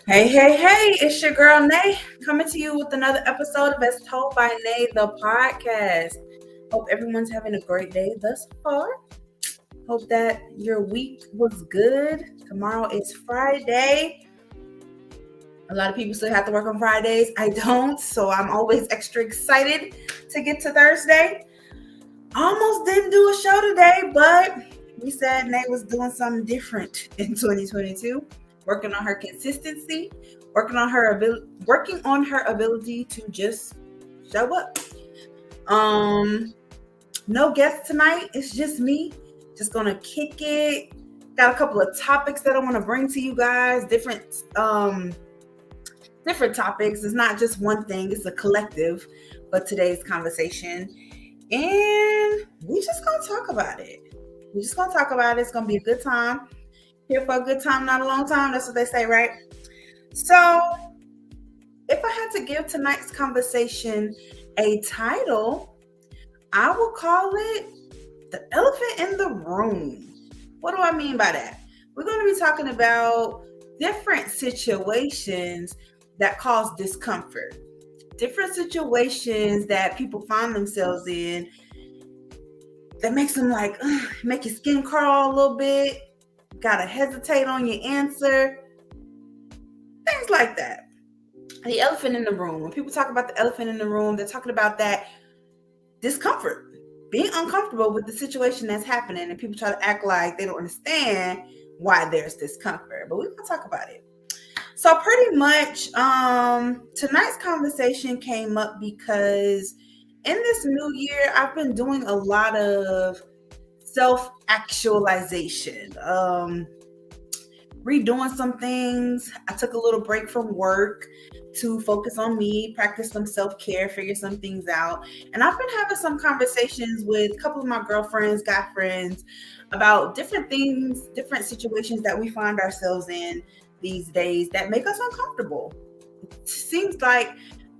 Hey, hey, hey, it's your girl Nay coming to you with another episode of As Told by Nay, the podcast. Hope everyone's having a great day thus far. Hope that your week was good. Tomorrow is Friday. A lot of people still have to work on Fridays. I don't, so I'm always extra excited to get to Thursday. Almost didn't do a show today, but we said Nay was doing something different in 2022, working on her consistency, working on her ability to just show up. Um, no guests tonight. It's just me. Just gonna kick it. Got a couple of topics that I want to bring to you guys. Different topics. It's not just one thing. It's a collective for today's conversation. And we just gonna talk about it. We're just gonna talk about it. It's gonna be a good time. Here for a good time, not a long time. That's what they say, right? So, if I had to give tonight's conversation a title, I will call it The Elephant in the Room. What do I mean by that? We're going to be talking about different situations that cause discomfort, different situations that people find themselves in that makes them make your skin crawl a little bit, gotta hesitate on your answer, things like that. The elephant in the room. When people talk about the elephant in the room, they're talking about that discomfort, being uncomfortable with the situation that's happening, and people try to act like they don't understand why there's discomfort. But we're gonna talk about it. So pretty much, tonight's conversation came up because in this new year, I've been doing a lot of self-actualization, redoing some things. I took a little break from work to focus on me, practice some self-care, figure some things out. And I've been having some conversations with a couple of my girlfriends, guy friends, about different things, different situations that we find ourselves in these days that make us uncomfortable. It seems like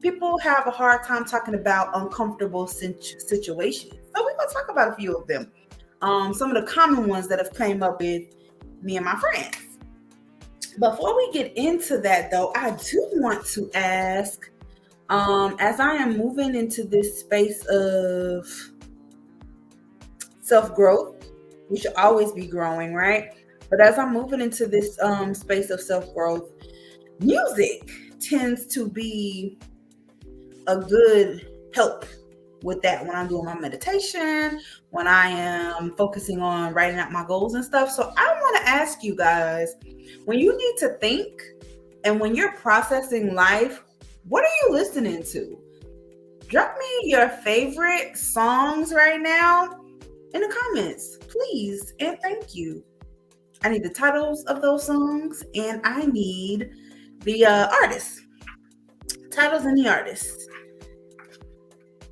people have a hard time talking about uncomfortable situations. So we're going to talk about a few of them. Some of the common ones that have came up with me and my friends. Before we get into that, though, I do want to ask, as I am moving into this space of self-growth, we should always be growing, right? But as I'm moving into this space of self-growth, music tends to be a good help with that when I'm doing my meditation, when I am focusing on writing out my goals and stuff. So I want to ask you guys, when you need to think and when you're processing life, what are you listening to? Drop me your favorite songs right now in the comments, please, and thank you. I need the titles of those songs and I need the artists, titles and the artists,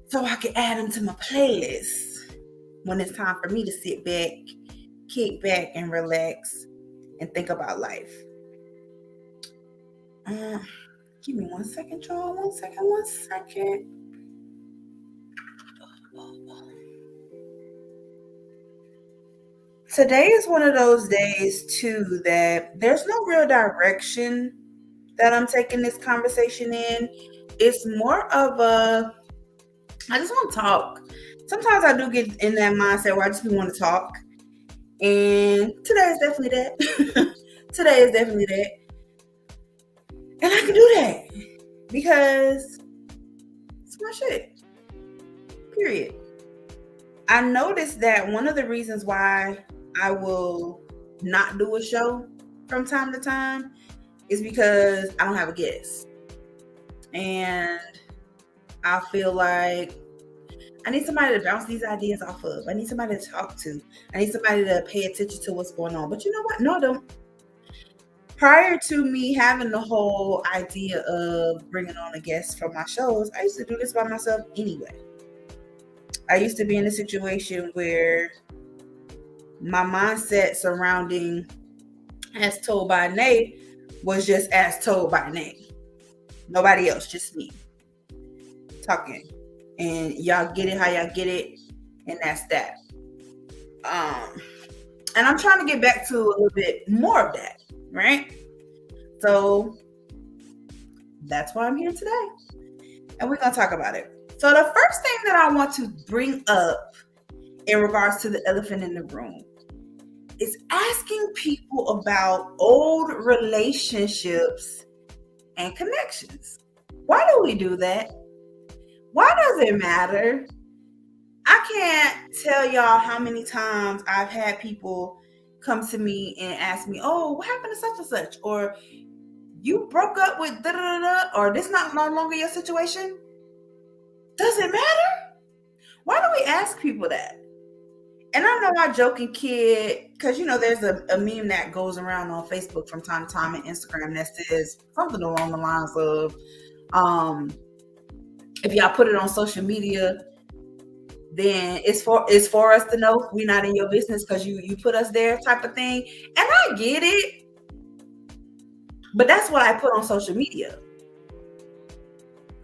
so I can add them to my playlist when it's time for me to sit back, kick back, and relax and think about life. Give me 1 second, y'all. 1 second, 1 second. Today is one of those days, too, that there's no real direction that I'm taking this conversation in. It's more of I just want to talk. Sometimes I do get in that mindset where I just want to talk. And today is definitely that. Today is definitely that. And I can do that because it's my shit. Period. I noticed that one of the reasons why I will not do a show from time to time is because I don't have a guest. And I feel like I need somebody to bounce these ideas off of. I need somebody to talk to. I need somebody to pay attention to what's going on. But you know what? No, I don't. Prior to me having the whole idea of bringing on a guest for my shows, I used to do this by myself anyway. I used to be in a situation where my mindset surrounding As Told by Nay was just As Told by Nay. Nobody else, just me talking. And y'all get it how y'all get it, and that's that. And I'm trying to get back to a little bit more of that, right? So That's why I'm here today. And we're going to talk about it. So the first thing that I want to bring up in regards to the elephant in the room is asking people about old relationships and connections. Why do we do that? Why does it matter? I can't tell y'all how many times I've had people come to me and ask me, oh, what happened to such and such? Or you broke up with da da da, or this not no longer your situation? Does it matter? Why do we ask people that? And I know I joking kid, because there's a meme that goes around on Facebook from time to time and Instagram that says something along the lines of, if y'all put it on social media, then it's for us to know we're not in your business because you put us there, type of thing. And I get it, but that's what I put on social media.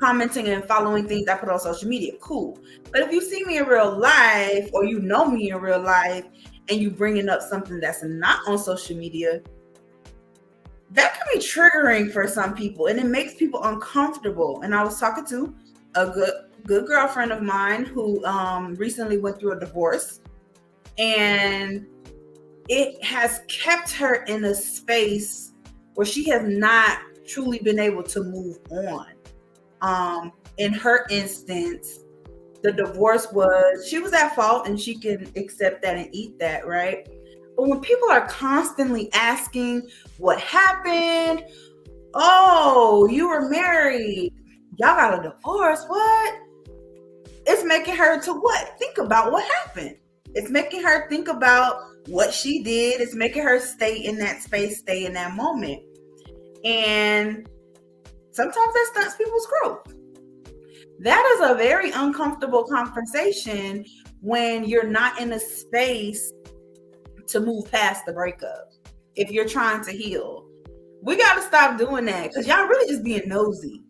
Commenting and following things I put on social media, cool. But if you see me in real life, or you know me in real life, and you bringing up something that's not on social media, that can be triggering for some people, and it makes people uncomfortable. And I was talking to a good girlfriend of mine who recently went through a divorce, and it has kept her in a space where she has not truly been able to move on. In her instance, the divorce she was at fault, and she can accept that and eat that, right? But when people are constantly asking what happened, oh, you were married, y'all got a divorce, what? It's making her to what? Think about what happened. It's making her think about what she did. It's making her stay in that space, stay in that moment. And sometimes that stunts people's growth. That is a very uncomfortable conversation when you're not in a space to move past the breakup. If you're trying to heal, we got to stop doing that, because y'all really just being nosy.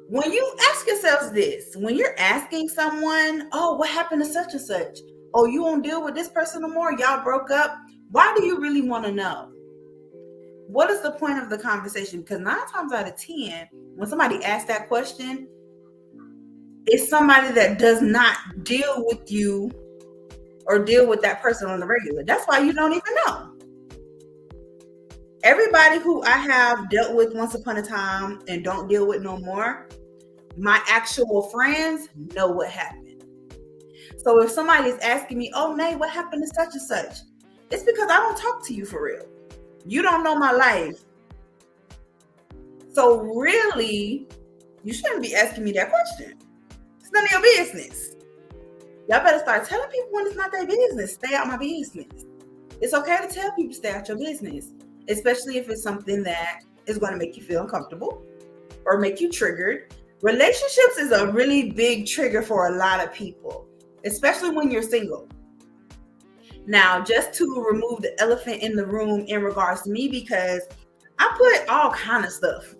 When you ask yourselves this, when you're asking someone, oh, what happened to such and such? Oh, you won't deal with this person no more? Y'all broke up? Why do you really want to know? What is the point of the conversation? Because 9 times out of 10, when somebody asks that question, it's somebody that does not deal with you or deal with that person on the regular. That's why you don't even know. Everybody who I have dealt with once upon a time and don't deal with no more, my actual friends know what happened. So if somebody is asking me, oh, Nay, what happened to such and such? It's because I don't talk to you for real. You don't know my life. So really, you shouldn't be asking me that question. It's none of your business. Y'all better start telling people when it's not their business. Stay out my business. It's okay to tell people stay out your business, especially if it's something that is going to make you feel uncomfortable or make you triggered. Relationships is a really big trigger for a lot of people, especially when you're single. Now, just to remove the elephant in the room in regards to me, because I put all kind of stuff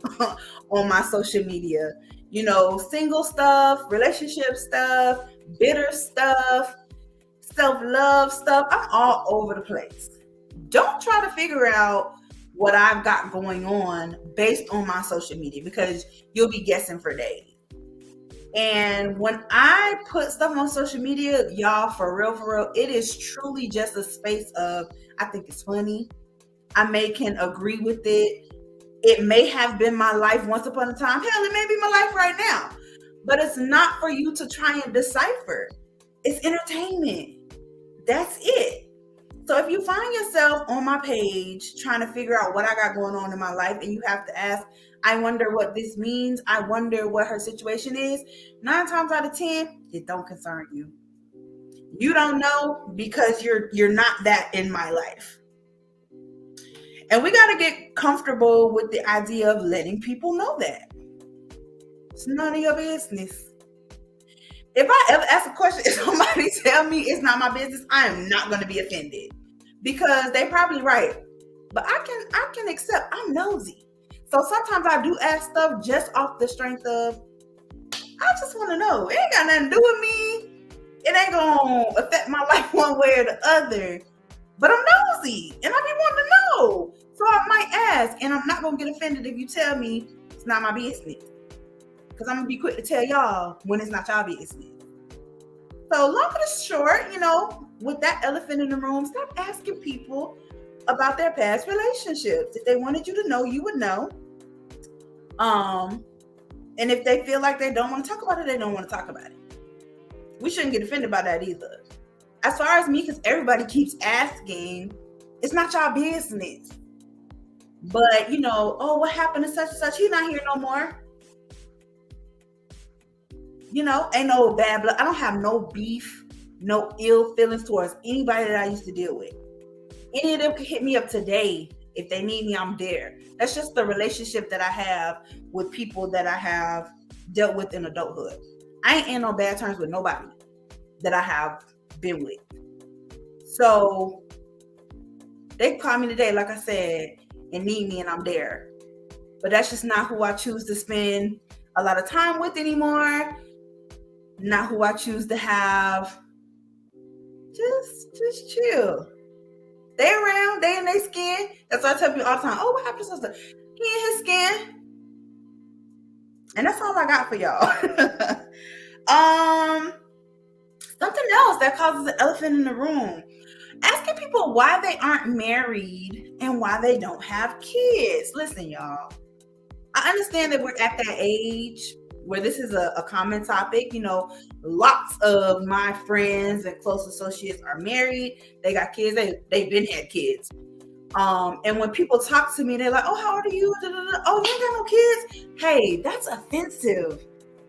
on my social media, single stuff, relationship stuff, bitter stuff, self-love stuff. I'm all over the place. Don't try to figure out what I've got going on based on my social media, because you'll be guessing for days. And when I put stuff on social media, y'all, for real, it is truly just a space of, I think it's funny. I can agree with it. It may have been my life once upon a time. Hell, it may be my life right now. But it's not for you to try and decipher. It's entertainment. That's it. So if you find yourself on my page trying to figure out what I got going on in my life, and you have to ask, I wonder what this means, I wonder what her situation is, 9 times out of 10, it don't concern you. You don't know, because you're not that in my life. And we got to get comfortable with the idea of letting people know that. It's none of your business. If I ever ask a question, if somebody tell me it's not my business, I am not going to be offended, because they probably right. But I can accept, I'm nosy. So sometimes I do ask stuff just off the strength of, I just want to know. It ain't got nothing to do with me. It ain't going to affect my life one way or the other. But I'm nosy, and I be wanting to know. So I might ask, and I'm not going to get offended if you tell me It's not my business. Because I'm going to be quick to tell y'all when it's not y'all business. So long and short, with that elephant in the room, stop asking people about their past relationships. If they wanted you to know, you would know. And if they feel like they don't want to talk about it, they don't want to talk about it. We shouldn't get offended by that either. As far as me, because everybody keeps asking, it's not y'all business. But, oh, what happened to such and such? He's not here no more. Ain't no bad blood. I don't have no beef, no ill feelings towards anybody that I used to deal with. Any of them could hit me up today. If they need me, I'm there. That's just the relationship that I have with people that I have dealt with in adulthood. I ain't in no bad terms with nobody that I have been with. So they call me today, like I said, and need me, and I'm there. But that's just not who I choose to spend a lot of time with anymore. Not who I choose to have. Just chill. They around, they in their skin. That's why I tell people all the time, oh, what happened to sister? He in his skin. And that's all I got for y'all. Something else that causes an elephant in the room. Asking people why they aren't married and why they don't have kids. Listen, y'all. I understand that we're at that age where this is a common topic. Lots of my friends and close associates are married. They got kids. They've been had kids. And when people talk to me, they're like, oh, how old are you? Oh, you ain't got no kids? Hey, that's offensive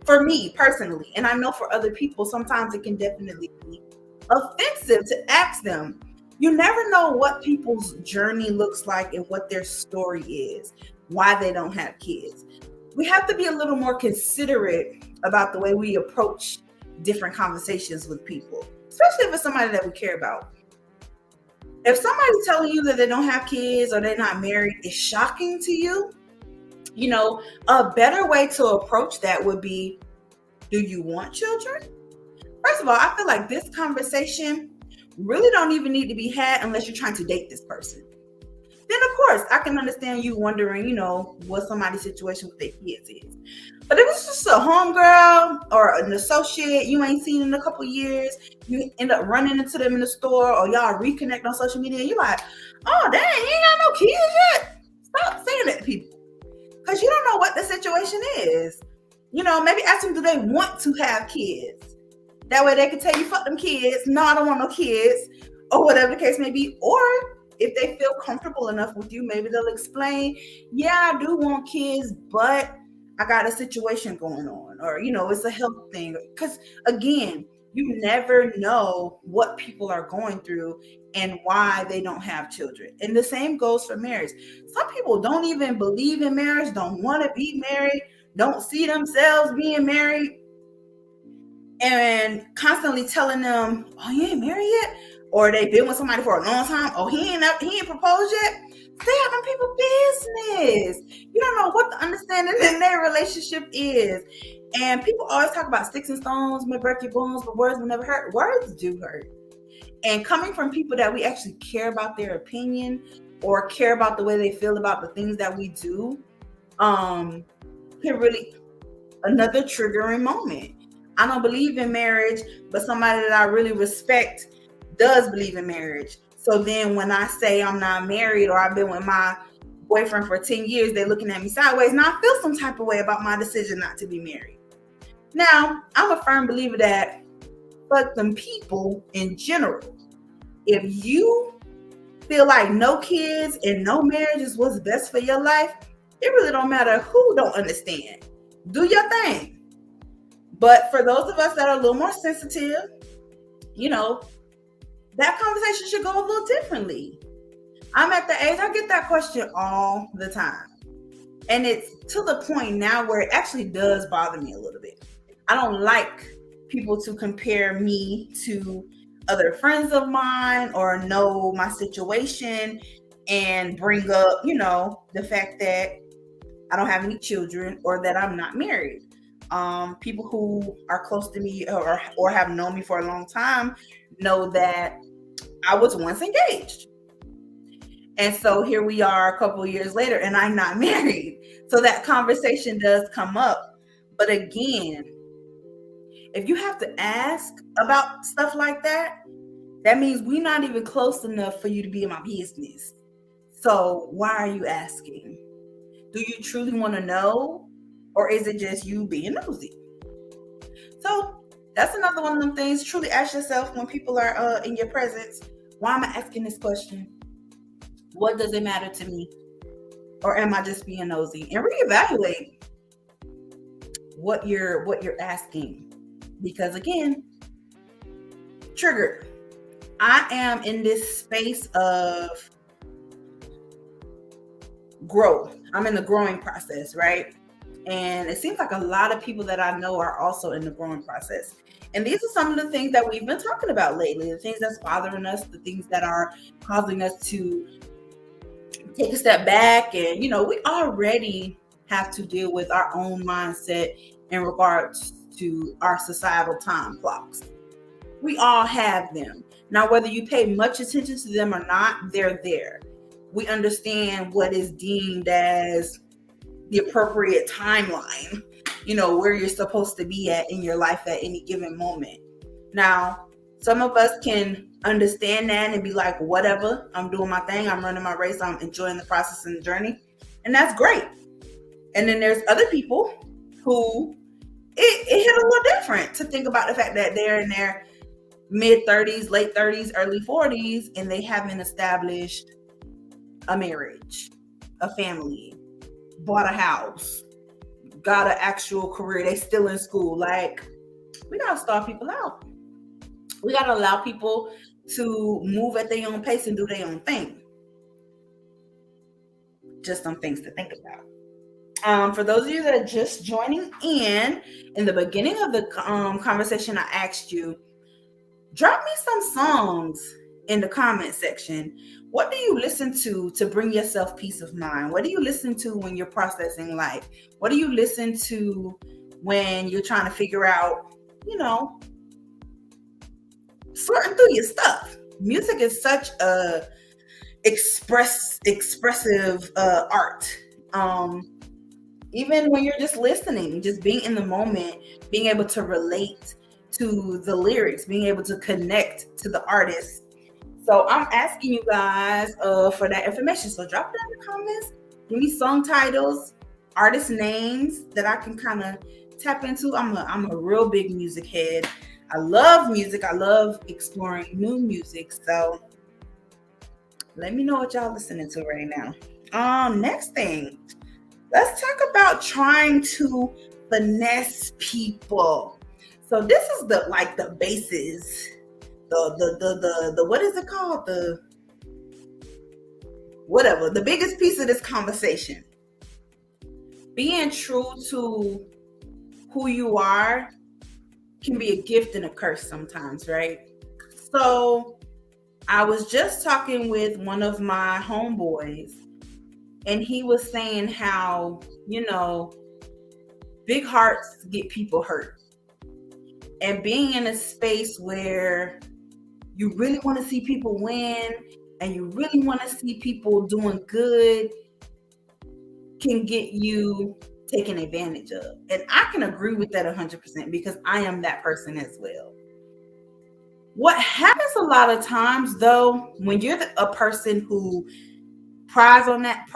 for me personally. And I know for other people, sometimes it can definitely be offensive to ask them. You never know what people's journey looks like and what their story is, why they don't have kids. We have to be a little more considerate about the way we approach different conversations with people, especially if it's somebody that we care about. If somebody's telling you that they don't have kids or they're not married is shocking to you, a better way to approach that would be, do you want children? First of all, I feel like this conversation really don't even need to be had unless you're trying to date this person. Then, of course, I can understand you wondering, what somebody's situation with their kids is. But if it's just a homegirl or an associate you ain't seen in a couple years, you end up running into them in the store or y'all reconnect on social media, and you're like, oh, dang, you ain't got no kids yet? Stop saying that to people. Because you don't know what the situation is. Maybe ask them, do they want to have kids? That way they can tell you, fuck them kids. No, I don't want no kids. Or whatever the case may be. Or if they feel comfortable enough with you, maybe they'll explain, yeah, I do want kids, but I got a situation going on. Or, it's a health thing. Because, again, you never know what people are going through and why they don't have children. And the same goes for marriage. Some people don't even believe in marriage, don't want to be married, don't see themselves being married, and constantly telling them, oh, you ain't married yet? Or they've been with somebody for a long time. Oh, he ain't proposed yet? Stay having people business. You don't know what the understanding in their relationship is. And people always talk about sticks and stones may break your bones, but words will never hurt. Words do hurt. And coming from people that we actually care about their opinion or care about the way they feel about the things that we do, can really another triggering moment. I don't believe in marriage, but somebody that I really respect does believe in marriage. So then when I say I'm not married or I've been with my boyfriend for 10 years, they're looking at me sideways. Now I feel some type of way about my decision not to be married. Now, I'm a firm believer that fuck them people in general. If you feel like no kids and no marriage is what's best for your life, it really don't matter who don't understand. Do your thing. But for those of us that are a little more sensitive, that conversation should go a little differently. I'm at the age, I get that question all the time. And it's to the point now where it actually does bother me a little bit. I don't like people to compare me to other friends of mine or know my situation and bring up, the fact that I don't have any children or that I'm not married. People who are close to me or have known me for a long time know that I was once engaged. And so here we are a couple of years later and I'm not married. So that conversation does come up. But again, if you have to ask about stuff like that, that means we're not even close enough for you to be in my business. So why are you asking? Do you truly want to know? Or is it just you being nosy? So that's another one of them things. Truly ask yourself when people are in your presence, why am I asking this question? What does it matter to me? Or am I just being nosy? And reevaluate what you're asking. Because again, triggered. I am in this space of growth. I'm in the growing process, right? And it seems like a lot of people that I know are also in the growing process. And these are some of the things that we've been talking about lately, the things that's bothering us, the things that are causing us to take a step back. And, we already have to deal with our own mindset in regards to our societal time clocks. We all have them. Now, whether you pay much attention to them or not, they're there. We understand what is deemed as the appropriate timeline, where you're supposed to be at in your life at any given moment. Now, some of us can understand that and be like, whatever, I'm doing my thing, I'm running my race, I'm enjoying the process and the journey, and that's great. And then there's other people who it hit a little different to think about the fact that they're in their mid 30s, late 30s, early 40s, and they haven't established a marriage, a family, bought a house, got an actual career. They still in school. Like, we gotta start people out. We gotta allow people to move at their own pace and do their own thing. Just some things to think about. For those of you that are just joining in the beginning of the conversation, I asked you, drop me some songs in the comment section. What do you listen to bring yourself peace of mind? What do you listen to when you're processing life? What do you listen to when you're trying to figure out, sorting through your stuff? Music is such a expressive art. Even when you're just listening, just being in the moment, being able to relate to the lyrics, being able to connect to the artist. So I'm asking you guys for that information. So drop it in the comments. Give me song titles, artist names that I can kind of tap into. I'm a real big music head. I love music. I love exploring new music. So let me know what y'all listening to right now. Next thing, let's talk about trying to finesse people. So this is the basis. The what is it called? The biggest piece of this conversation. Being true to who you are can be a gift and a curse sometimes, right? So I was just talking with one of my homeboys, and he was saying how, big hearts get people hurt. And being in a space where you really want to see people win and you really want to see people doing good can get you taken advantage of. And I can agree with that 100% because I am that person as well. What happens a lot of times, though, when you're a person who preys on that,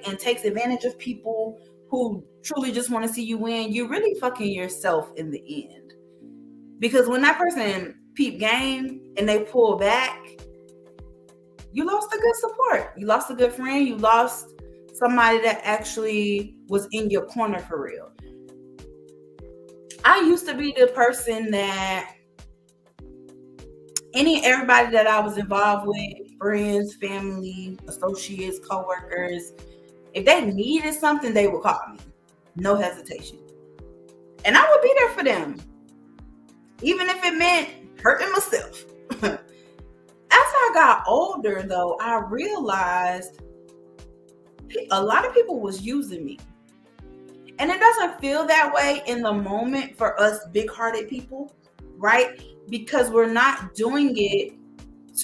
and takes advantage of people who truly just want to see you win, you're really fucking yourself in the end. Because when that person peep game and they pull back, you lost a good support. You lost a good friend. You lost somebody that actually was in your corner for real. I used to be the person that everybody that I was involved with, friends, family, associates, coworkers, if they needed something, they would call me. No hesitation. And I would be there for them. Even if it meant hurting myself. As I got older, though, I realized a lot of people was using me. And it doesn't feel that way in the moment for us big-hearted people, right? Because we're not doing it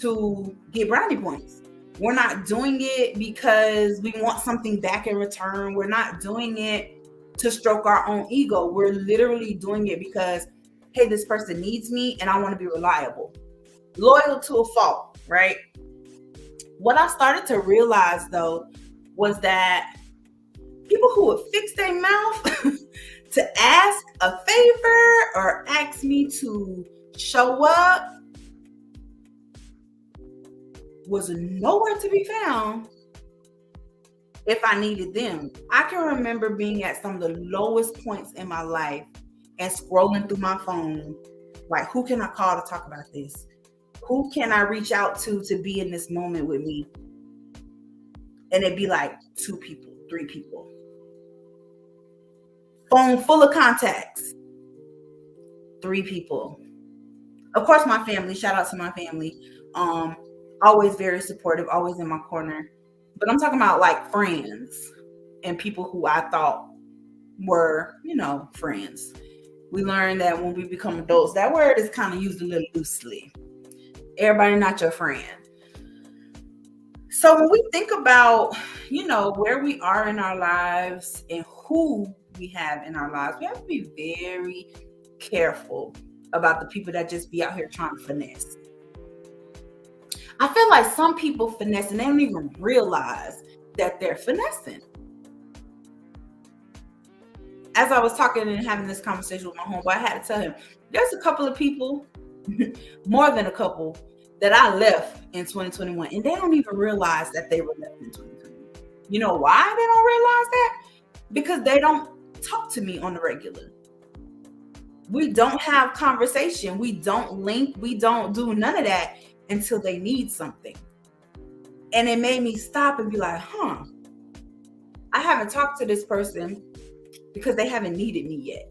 to get brownie points. We're not doing it because we want something back in return. We're not doing it to stroke our own ego. We're literally doing it because, hey, this person needs me and I want to be reliable. Loyal to a fault, right? What I started to realize though was that people who would fix their mouth to ask a favor or ask me to show up was nowhere to be found if I needed them. I can remember being at some of the lowest points in my life and scrolling through my phone, like, who can I call to talk about this? Who can I reach out to be in this moment with me? And it'd be like 2 people, 3 people. Phone full of contacts, 3 people. Of course, my family, shout out to my family. Always very supportive, always in my corner. But I'm talking about like friends and people who I thought were, friends. We learned that when we become adults, that word is kind of used a little loosely. Everybody not your friend. So when we think about, where we are in our lives and who we have in our lives, we have to be very careful about the people that just be out here trying to finesse. I feel like some people finesse and they don't even realize that they're finessing. As I was talking and having this conversation with my homeboy, I had to tell him, there's a couple of people, more than a couple, that I left in 2021, and they don't even realize that they were left in 2021. You know why they don't realize that? Because they don't talk to me on the regular. We don't have conversation. We don't link. We don't do none of that until they need something. And it made me stop and be like, I haven't talked to this person because they haven't needed me yet.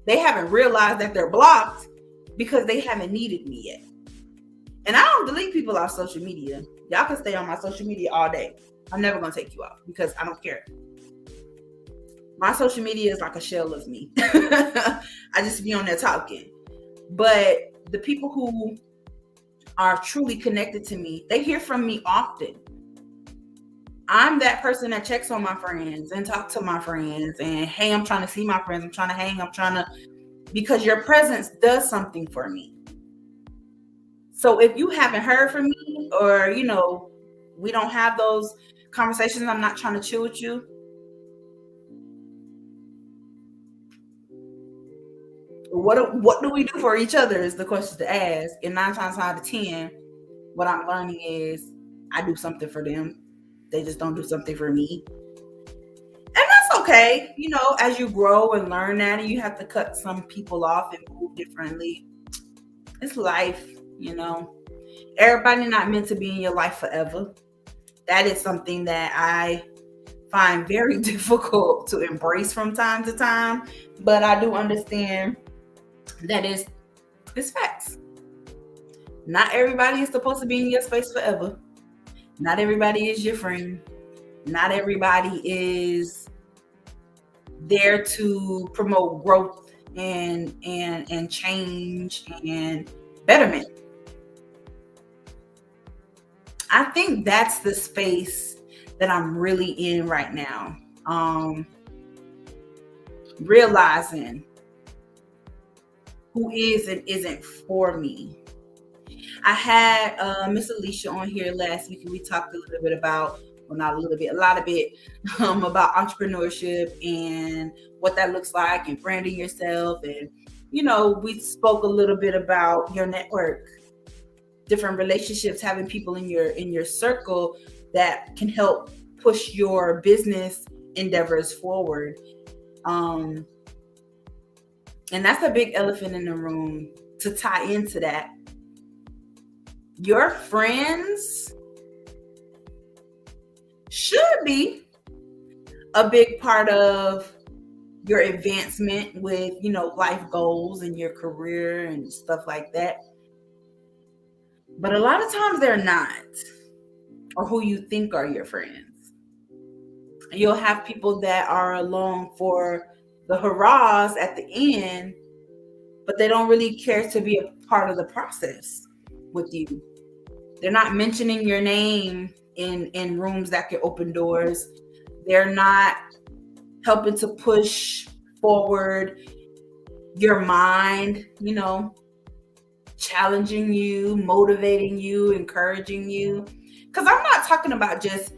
They haven't realized that they're blocked because they haven't needed me yet. And I don't delete people off social media. Y'all can stay on my social media all day. I'm never going to take you off because I don't care. My social media is like a shell of me. I just be on there talking. But the people who are truly connected to me, they hear from me often. I'm that person that checks on my friends and talk to my friends and, hey, I'm trying to see my friends. I'm trying to hang. Because your presence does something for me. So if you haven't heard from me or, we don't have those conversations, I'm not trying to chill with you. What do we do for each other is the question to ask. And 9 times out of 10, what I'm learning is I do something for them. They just don't do something for me. And that's okay. As you grow and learn that, and you have to cut some people off and move differently. It's life, Everybody not meant to be in your life forever. That is something that I find very difficult to embrace from time to time. But I do understand that it's facts. Not everybody is supposed to be in your space forever. Not everybody is your friend. Not everybody is there to promote growth and change and betterment. I think that's the space that I'm really in right now. Realizing who is and isn't for me. I had Miss Alicia on here last week, and we talked a little bit about, well, not a little bit, a lot of it, about entrepreneurship and what that looks like and branding yourself. And, we spoke a little bit about your network, different relationships, having people in your circle that can help push your business endeavors forward. And that's a big elephant in the room to tie into that. Your friends should be a big part of your advancement with, life goals and your career and stuff like that. But a lot of times they're not, or who you think are your friends. And you'll have people that are along for the hurrahs at the end, but they don't really care to be a part of the process with you. They're not mentioning your name in rooms that can open doors. They're not helping to push forward your mind, challenging you, motivating you, encouraging you. Because I'm not talking about just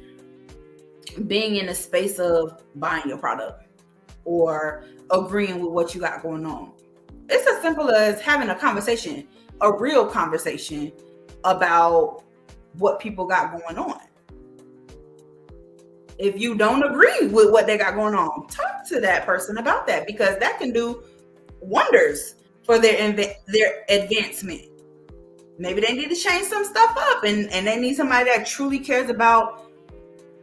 being in a space of buying your product or agreeing with what you got going on. It's as simple as having a conversation, a real conversation about what people got going on. If you don't agree with what they got going on, talk to that person about that, because that can do wonders for their advancement. Maybe they need to change some stuff up, and they need somebody that truly cares about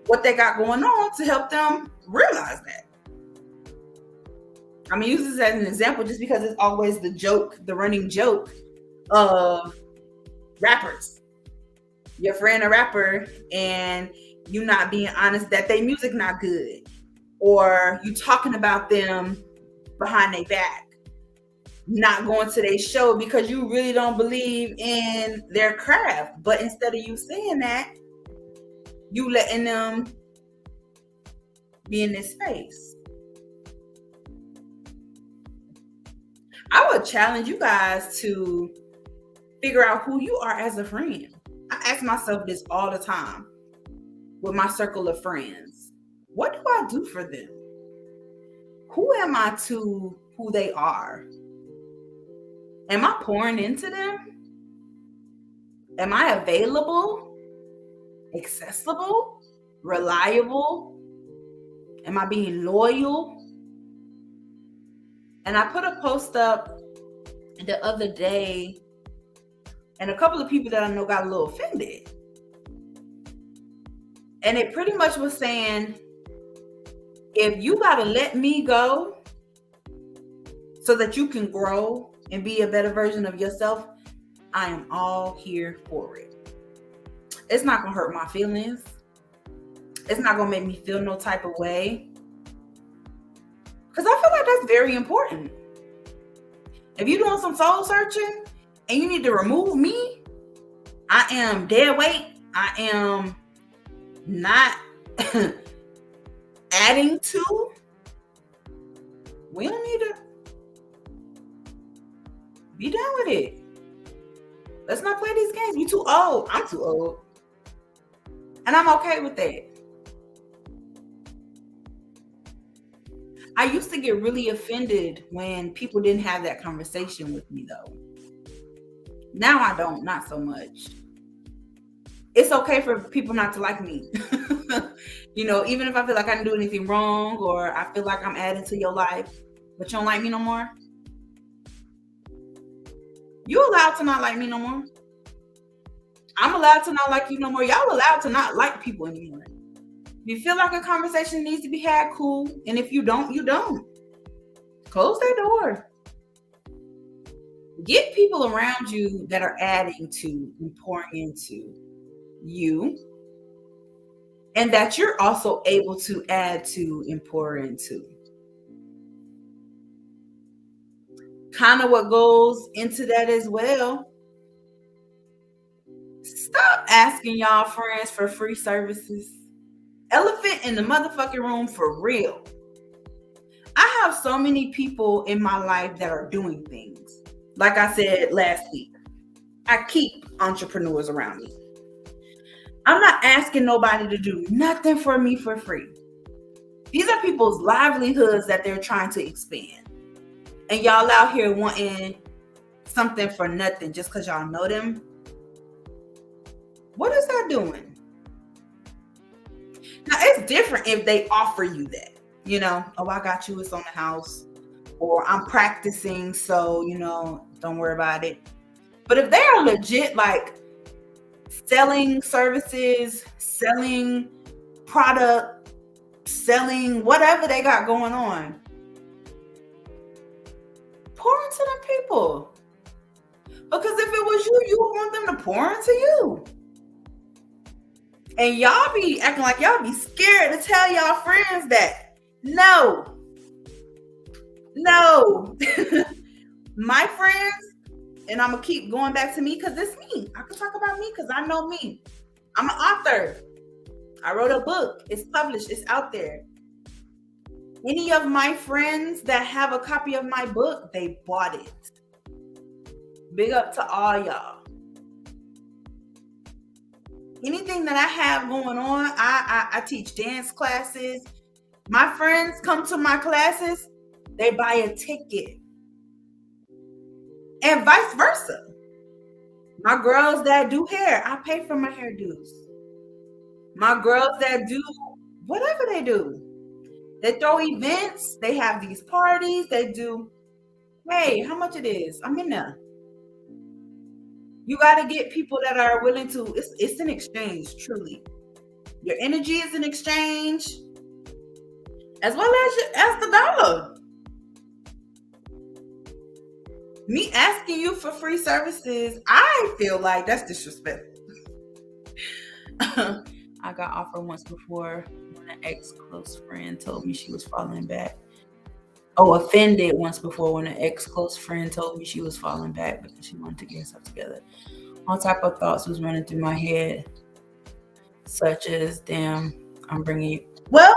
what they got going on to help them realize that. I'm gonna use this as an example just because it's always the running joke of rappers. Your friend a rapper and you not being honest that their music not good, or you talking about them behind their back, not going to their show because you really don't believe in their craft. But instead of you saying that, you letting them be in this space. I would challenge you guys to figure out who you are as a friend. I ask myself this all the time with my circle of friends. What do I do for them? Who am I to who they are? Am I pouring into them? Am I available, accessible, reliable? Am I being loyal? And I put a post up the other day, and a couple of people that I know got a little offended. And it pretty much was saying, if you got to let me go so that you can grow and be a better version of yourself, I am all here for it. It's not going to hurt my feelings. It's not going to make me feel no type of way. Because I feel like that's very important. If you're doing some soul searching and you need to remove me, I am dead weight. I am not adding to. We don't need to be done with it. Let's not play these games. You too old. I'm too old. And I'm okay with that. I used to get really offended when people didn't have that conversation with me, though. Now I don't, not so much. It's okay for people not to like me. Even if I feel like I didn't do anything wrong, or I feel like I'm adding to your life, but you don't like me no more. You allowed to not like me no more. I'm allowed to not like you no more. Y'all allowed to not like people anymore. If you feel like a conversation needs to be had, cool. And if you don't, you don't. Close that door. Get people around you that are adding to and pouring into you, and that you're also able to add to and pour into. Kind of what goes into that as well. Stop asking y'all friends for free services. Elephant in the motherfucking room, for real. I have so many people in my life that are doing things. Like I said last week, I keep entrepreneurs around me. I'm not asking nobody to do nothing for me for free. These are people's livelihoods that they're trying to expand. And y'all out here wanting something for nothing just because y'all know them. What is that doing? Now, it's different if they offer you that. Oh, I got you, it's on the house. Or I'm practicing, so, don't worry about it. But if they are legit, like, selling services, selling product, selling whatever they got going on, pour into them people. Because if it was you, you would want them to pour into you. And y'all be acting like y'all be scared to tell y'all friends that. No. My friends and I'm gonna keep going back to me because it's me. I can talk about me because I know me. I'm an author. I wrote a book. It's published. It's out there. Any of my friends that have a copy of my book, they bought it. Big up to all y'all. Anything that I have going on, I teach dance classes. My friends come to my classes, they buy a ticket. And vice versa. My girls that do hair, I pay for my hairdos. My girls that do whatever they do. They throw events, they have these parties, they do, hey, how much it is? I'm in there. You got to get people that are willing to, it's an exchange, truly. Your energy is an exchange, as well as the dollar. Me asking you for free services, I feel like that's disrespectful. I got offered once before when an ex-close friend told me she was falling back. Oh, offended once before when an ex-close friend told me she was falling back because she wanted to get herself together. All type of thoughts was running through my head, such as, damn, I'm bringing you. Well,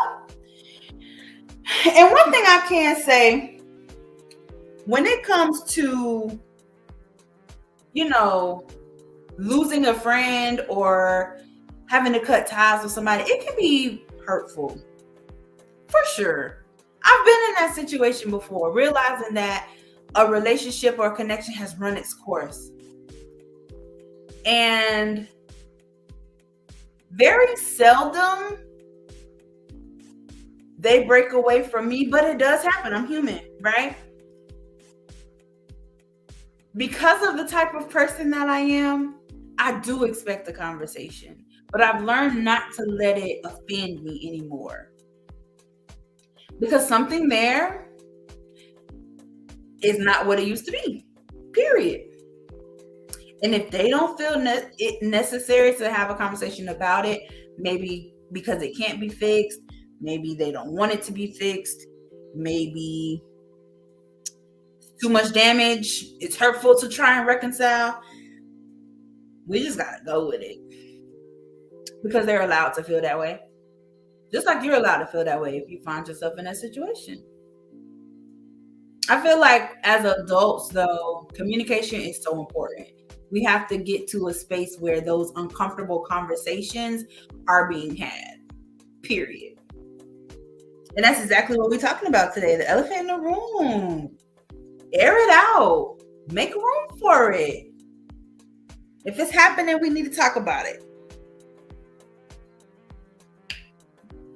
and one thing I can say, when it comes to, losing a friend or having to cut ties with somebody, it can be hurtful. For sure. I've been in that situation before, realizing that a relationship or a connection has run its course. And very seldom they break away from me, but it does happen. I'm human, right? Because of the type of person that I am, I do expect a conversation, but I've learned not to let it offend me anymore. Because something there is not what it used to be, period. And if they don't feel it necessary to have a conversation about it, maybe because it can't be fixed, maybe they don't want it to be fixed, maybe too much damage, it's hurtful to try and reconcile, we just gotta go with it. Because they're allowed to feel that way. Just like you're allowed to feel that way if you find yourself in that situation. I feel like as adults, though, communication is so important. We have to get to a space where those uncomfortable conversations are being had, period. And that's exactly what we're talking about today. The elephant in the room. Air it out. Make room for it. If it's happening, we need to talk about it.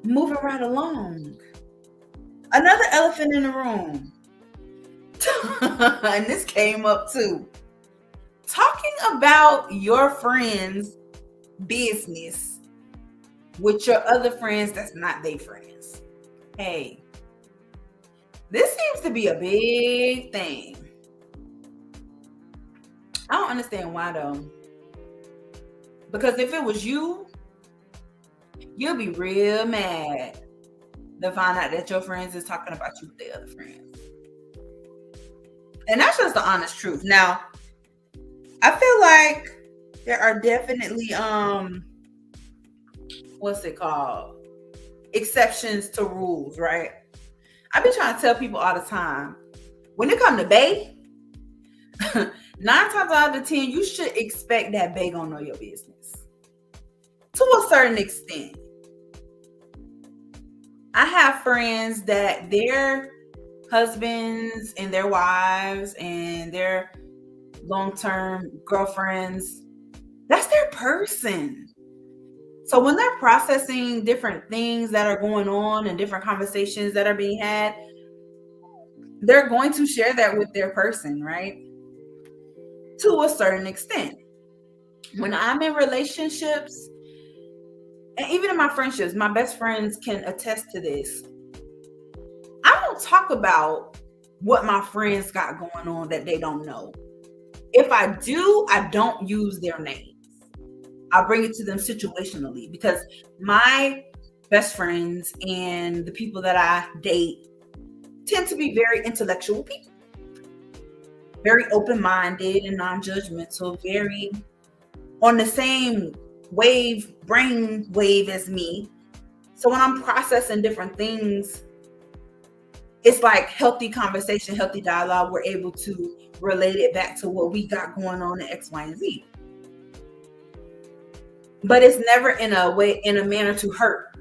Moving right along. Another elephant in the room. And this came up too. Talking about your friends' business with your other friends that's not their friends. Hey, this seems to be a big thing. I don't understand why though. Because if it was you, you'll be real mad to find out that your friends is talking about you with their other friends. And that's just the honest truth. Now, I feel like there are definitely what's it called? Exceptions to rules, right? I be trying to tell people all the time, when it comes to bae, 9 times out of 10, you should expect that bae gonna know your business. To a certain extent. I have friends that their husbands and their wives and their long-term girlfriends, that's their person. So when they're processing different things that are going on and different conversations that are being had, they're going to share that with their person, right? To a certain extent. When I'm in relationships, and even in my friendships, my best friends can attest to this. I don't talk about what my friends got going on that they don't know. If I do, I don't use their names. I bring it to them situationally because my best friends and the people that I date tend to be very intellectual people. very open-minded and non-judgmental, very on the same brain wave as me. So when I'm processing different things, it's like healthy conversation, healthy dialogue. We're able to relate it back to what we got going on in X, Y, and Z. But it's never in a manner to hurt.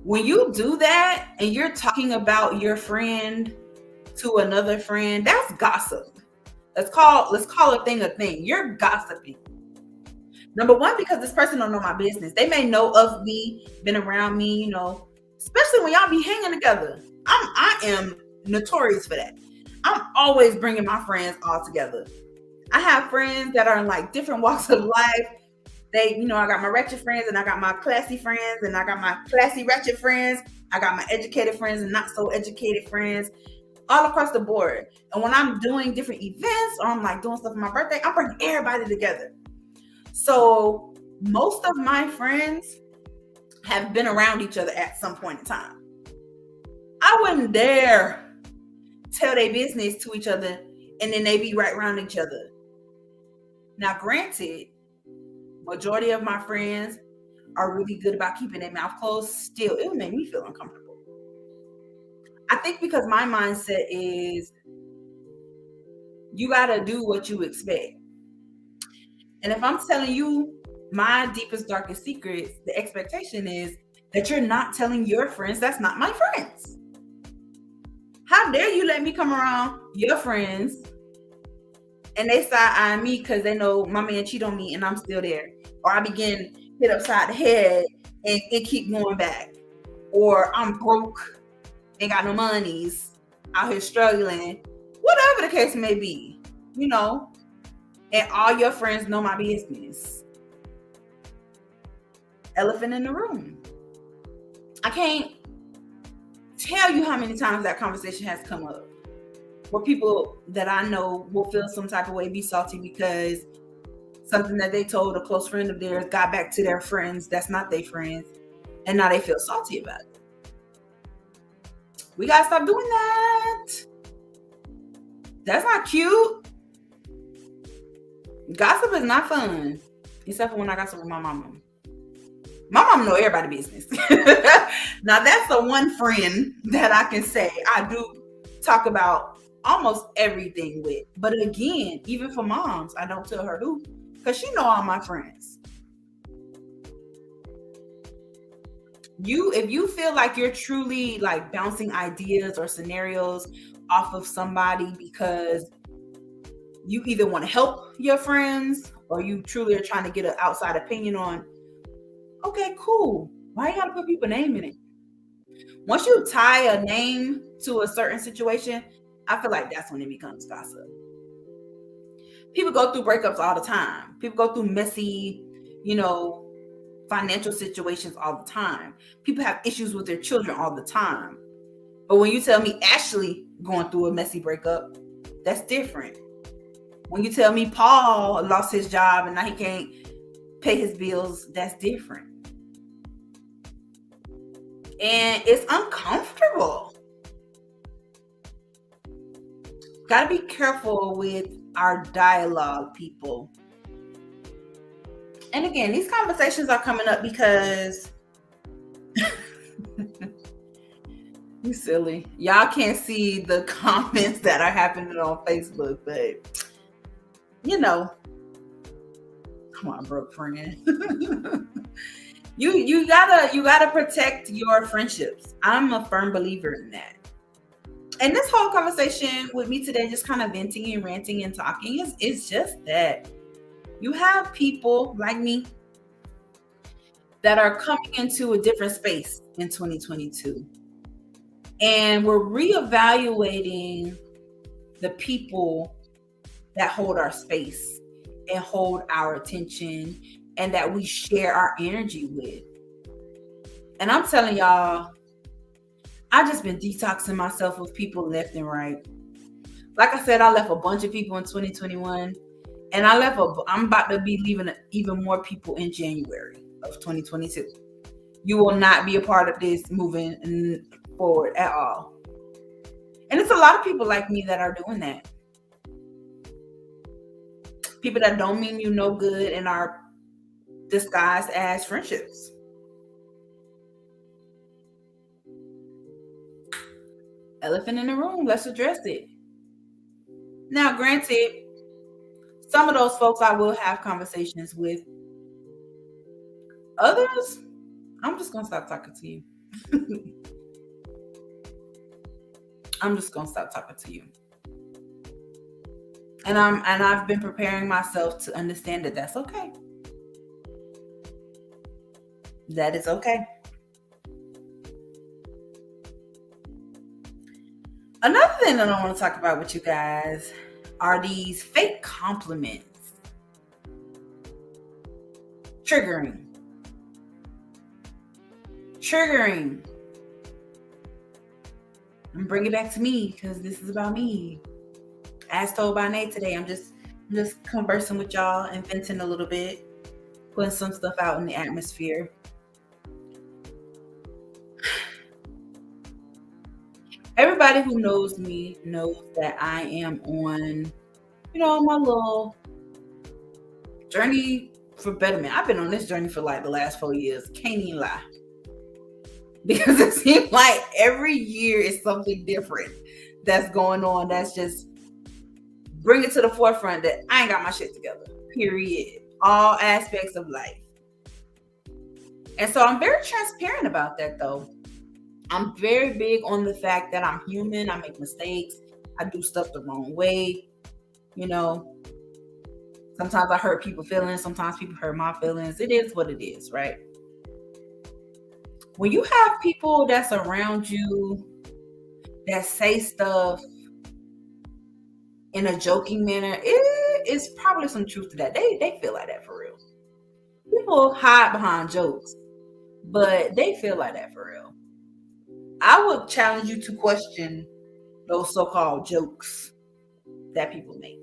When you do that and you're talking about your friend to another friend, that's gossip. Let's call a thing. You're gossiping. Number one, because this person don't know my business. They may know of me, been around me, especially when y'all be hanging together. I am notorious for that. I'm always bringing my friends all together. I have friends that are in like different walks of life. I got my ratchet friends and I got my classy friends and I got my classy ratchet friends. I got my educated friends and not so educated friends, all across the board. And when I'm doing different events or I'm like doing stuff for my birthday, I'm bringing everybody together. So most of my friends have been around each other at some point in time. I wouldn't dare tell their business to each other and then they be right around each other. Now, granted, majority of my friends are really good about keeping their mouth closed. Still, it would make me feel uncomfortable. I think because my mindset is you got to do what you expect. And if I'm telling you my deepest, darkest secrets, the expectation is that you're not telling your friends that's not my friends. How dare you let me come around your friends and they side-eye me because they know my man cheat on me and I'm still there. Or I begin hit upside the head and keep going back. Or I'm broke, ain't got no monies, out here struggling, whatever the case may be, and all your friends know my business. Elephant in the room. I can't tell you how many times that conversation has come up where people that I know will feel some type of way, be salty because something that they told a close friend of theirs got back to their friends that's not their friends, and now they feel salty about it. We gotta stop doing that. That's not cute. Gossip is not fun, except for when I gossip with my mama. My mom know everybody's business. Now that's the one friend that I can say I do talk about almost everything with. But again, even for moms, I don't tell her who, because she know all my friends. If you feel like you're truly like bouncing ideas or scenarios off of somebody because you either want to help your friends or you truly are trying to get an outside opinion on, okay, cool. Why you gotta put people's name in it? Once you tie a name to a certain situation, I feel like that's when it becomes gossip. People go through breakups all the time. People go through messy, financial situations all the time. People have issues with their children all the time. But when you tell me Ashley going through a messy breakup, that's different. When you tell me Paul lost his job and now he can't pay his bills, that's different. And it's uncomfortable. Got to be careful with our dialogue, people. And again, these conversations are coming up because you silly. Y'all can't see the comments that are happening on Facebook, but come on, broke friend. You gotta protect your friendships. I'm a firm believer in that. And this whole conversation with me today, just kind of venting and ranting and talking, is just that you have people like me that are coming into a different space in 2022. And we're reevaluating the people that hold our space and hold our attention and that we share our energy with. And I'm telling y'all, I've just been detoxing myself with people left and right. Like I said, I left a bunch of people in 2021, and I'm about to be leaving even more people in January of 2022. You will not be a part of this moving forward at all. And it's a lot of people like me that are doing that. People that don't mean you no good and are disguised as friendships. Elephant in the room, let's address it. Now, granted, some of those folks I will have conversations with. Others, I'm just gonna stop talking to you. I'm just gonna stop talking to you. And I've been preparing myself to understand that that's okay. That is okay. Another thing that I want to talk about with you guys are these fake compliments. Triggering. And bring it back to me because this is about me. As told by Nate today, I'm just conversing with y'all and venting a little bit, putting some stuff out in the atmosphere. Everybody who knows me knows that I am on, my little journey for betterment. I've been on this journey for like the last 4 years. Can't even lie. Because it seems like every year is something different that's going on. That's just bring it to the forefront that I ain't got my shit together. Period. All aspects of life. And so I'm very transparent about that though. I'm very big on the fact that I'm human. I make mistakes. I do stuff the wrong way. Sometimes I hurt people's feelings. Sometimes people hurt my feelings. It is what it is, right? When you have people that's around you that say stuff in a joking manner, it's probably some truth to that. They feel like that for real. People hide behind jokes, but they feel like that for real. I would challenge you to question those so-called jokes that people make.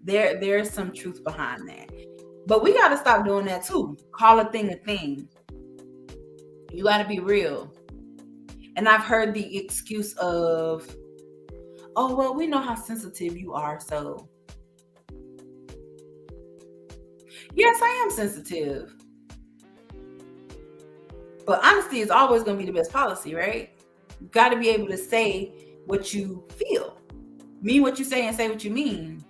There's some truth behind that. But we got to stop doing that too. Call a thing a thing. You got to be real. And I've heard the excuse of, oh, well, we know how sensitive you are, so. Yes, I am sensitive. But honesty is always going to be the best policy, right? You got to be able to say what you feel. Mean what you say and say what you mean.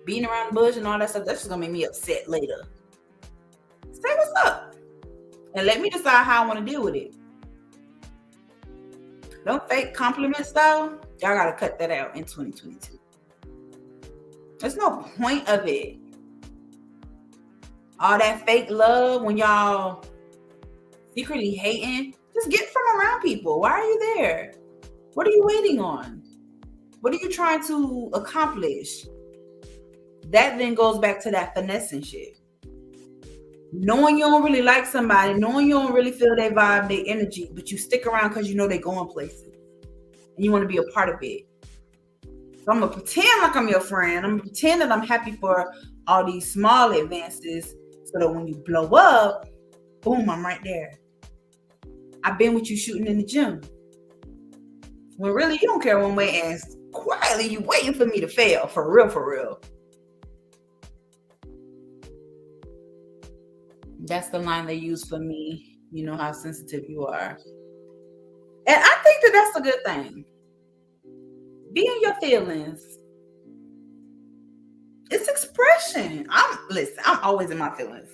Being around the bush and all that stuff, that's just going to make me upset later. Say what's up. And let me decide how I want to deal with it. Don't fake compliments, though. Y'all got to cut that out in 2022. There's no point of it. All that fake love when y'all secretly hating, just get from around people. Why are you there? What are you waiting on? What are you trying to accomplish? That then goes back to that finessing shit. Knowing you don't really like somebody, knowing you don't really feel their vibe, their energy, but you stick around because you know they're going places and you want to be a part of it. So I'm going to pretend like I'm your friend. I'm going to pretend that I'm happy for all these small advances so that when you blow up, boom, I'm right there. I've been with you shooting in the gym. When really you don't care one way and quietly you waiting for me to fail. For real, for real. That's the line they use for me. You know how sensitive you are. And I think that that's a good thing. Be in your feelings. It's expression. I'm always in my feelings.